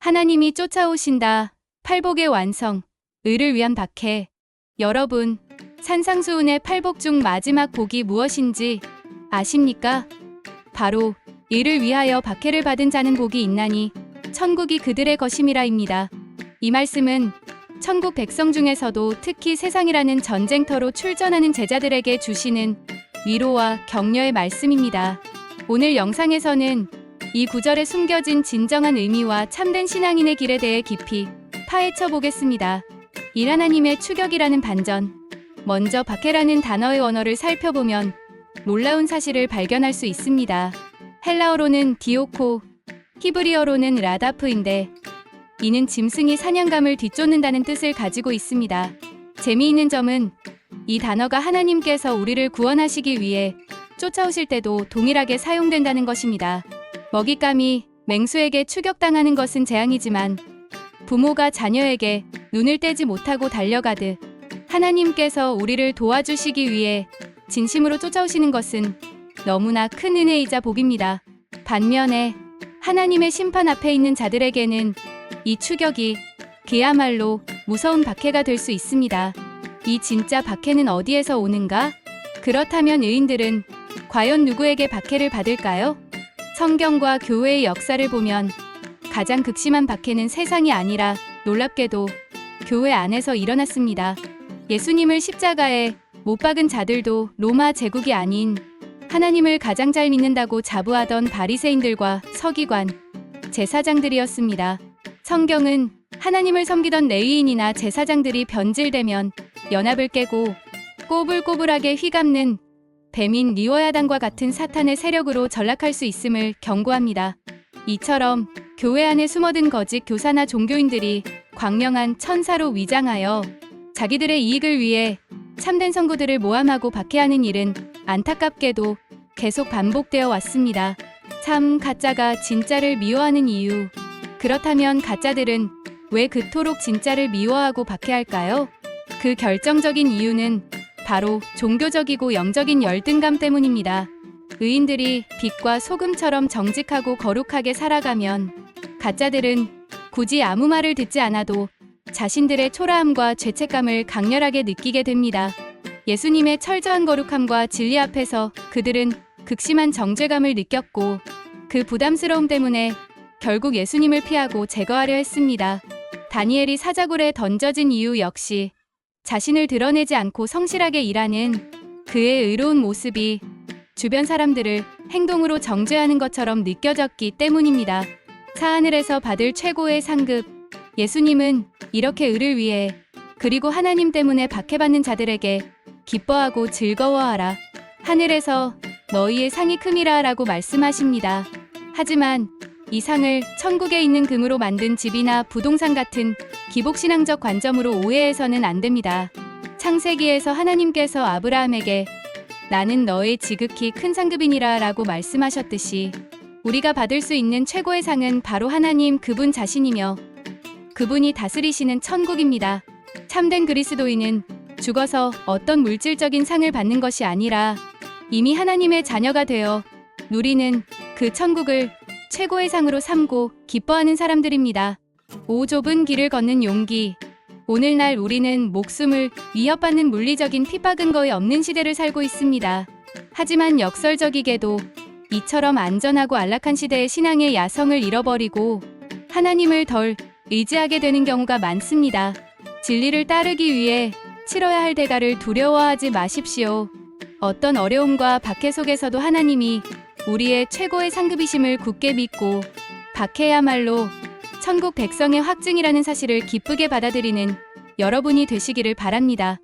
하나님이 쫓아오신다. 팔복의 완성. 의를 위한 박해. 여러분, 산상수훈의 팔복 중 마지막 복이 무엇인지 아십니까? 바로 의를 위하여 박해를 받은 자는 복이 있나니 천국이 그들의 것임이라입니다. 이 말씀은 천국 백성 중에서도 특히 세상이라는 전쟁터로 출전하는 제자들에게 주시는 위로와 격려의 말씀입니다. 오늘 영상에서는 이 구절에 숨겨진 진정한 의미와 참된 신앙인의 길에 대해 깊이 파헤쳐 보겠습니다. 일 하나님의 추격이라는 반전. 먼저 박해라는 단어의 원어를 살펴보면 놀라운 사실을 발견할 수 있습니다. 헬라어로는 디오코, 히브리어로는 라다프인데 이는 짐승이 사냥감을 뒤쫓는다는 뜻을 가지고 있습니다. 재미있는 점은 이 단어가 하나님께서 우리를 구원하시기 위해 쫓아오실 때도 동일하게 사용된다는 것입니다. 먹잇감이 맹수에게 추격당하는 것은 재앙이지만 부모가 자녀에게 눈을 떼지 못하고 달려가듯 하나님께서 우리를 도와주시기 위해 진심으로 쫓아오시는 것은 너무나 큰 은혜이자 복입니다. 반면에 하나님의 심판 앞에 있는 자들에게는 이 추격이 그야말로 무서운 박해가 될 수 있습니다. 이 진짜 박해는 어디에서 오는가? 그렇다면 의인들은 과연 누구에게 박해를 받을까요? 성경과 교회의 역사를 보면 가장 극심한 박해는 세상이 아니라 놀랍게도 교회 안에서 일어났습니다. 예수님을 십자가에 못 박은 자들도 로마 제국이 아닌 하나님을 가장 잘 믿는다고 자부하던 바리새인들과 서기관, 제사장들이었습니다. 성경은 하나님을 섬기던 레위인이나 제사장들이 변질되면 연합을 깨고 꼬불꼬불하게 휘감는 뱀인 리워야단과 같은 사탄의 세력으로 전락할 수 있음을 경고합니다. 이처럼 교회 안에 숨어든 거짓 교사나 종교인들이 광명한 천사로 위장하여 자기들의 이익을 위해 참된 성도들을 모함하고 박해하는 일은 안타깝게도 계속 반복되어 왔습니다. 참 가짜가 진짜를 미워하는 이유. 그렇다면 가짜들은 왜 그토록 진짜를 미워하고 박해할까요? 그 결정적인 이유는 바로 종교적이고 영적인 열등감 때문입니다. 의인들이 빛과 소금처럼 정직하고 거룩하게 살아가면 가짜들은 굳이 아무 말을 듣지 않아도 자신들의 초라함과 죄책감을 강렬하게 느끼게 됩니다. 예수님의 철저한 거룩함과 진리 앞에서 그들은 극심한 정죄감을 느꼈고 그 부담스러움 때문에 결국 예수님을 피하고 제거하려 했습니다. 다니엘이 사자굴에 던져진 이유 역시 자신을 드러내지 않고 성실하게 일하는 그의 의로운 모습이 주변 사람들을 행동으로 정죄하는 것처럼 느껴졌기 때문입니다. 사하늘에서 받을 최고의 상급, 예수님은 이렇게 의를 위해 그리고 하나님 때문에 박해받는 자들에게 기뻐하고 즐거워하라. 하늘에서 너희의 상이 큼이라 라고 말씀하십니다. 하지만 이 상을 천국에 있는 금으로 만든 집이나 부동산 같은 기복신앙적 관점으로 오해해서는 안 됩니다. 창세기에서 하나님께서 아브라함에게 나는 너의 지극히 큰 상급이니라 라고 말씀하셨듯이 우리가 받을 수 있는 최고의 상은 바로 하나님 그분 자신이며 그분이 다스리시는 천국입니다. 참된 그리스도인은 죽어서 어떤 물질적인 상을 받는 것이 아니라 이미 하나님의 자녀가 되어 누리는 그 천국을 최고의 상으로 삼고 기뻐하는 사람들입니다. 오 좁은 길을 걷는 용기. 오늘날 우리는 목숨을 위협받는 물리적인 핍박은 거의 없는 시대를 살고 있습니다. 하지만 역설적이게도 이처럼 안전하고 안락한 시대의 신앙의 야성을 잃어버리고 하나님을 덜 의지하게 되는 경우가 많습니다. 진리를 따르기 위해 치러야 할 대가를 두려워하지 마십시오. 어떤 어려움과 박해 속에서도 하나님이 우리의 최고의 상급이심을 굳게 믿고 박해야말로 천국 백성의 확증이라는 사실을 기쁘게 받아들이는 여러분이 되시기를 바랍니다.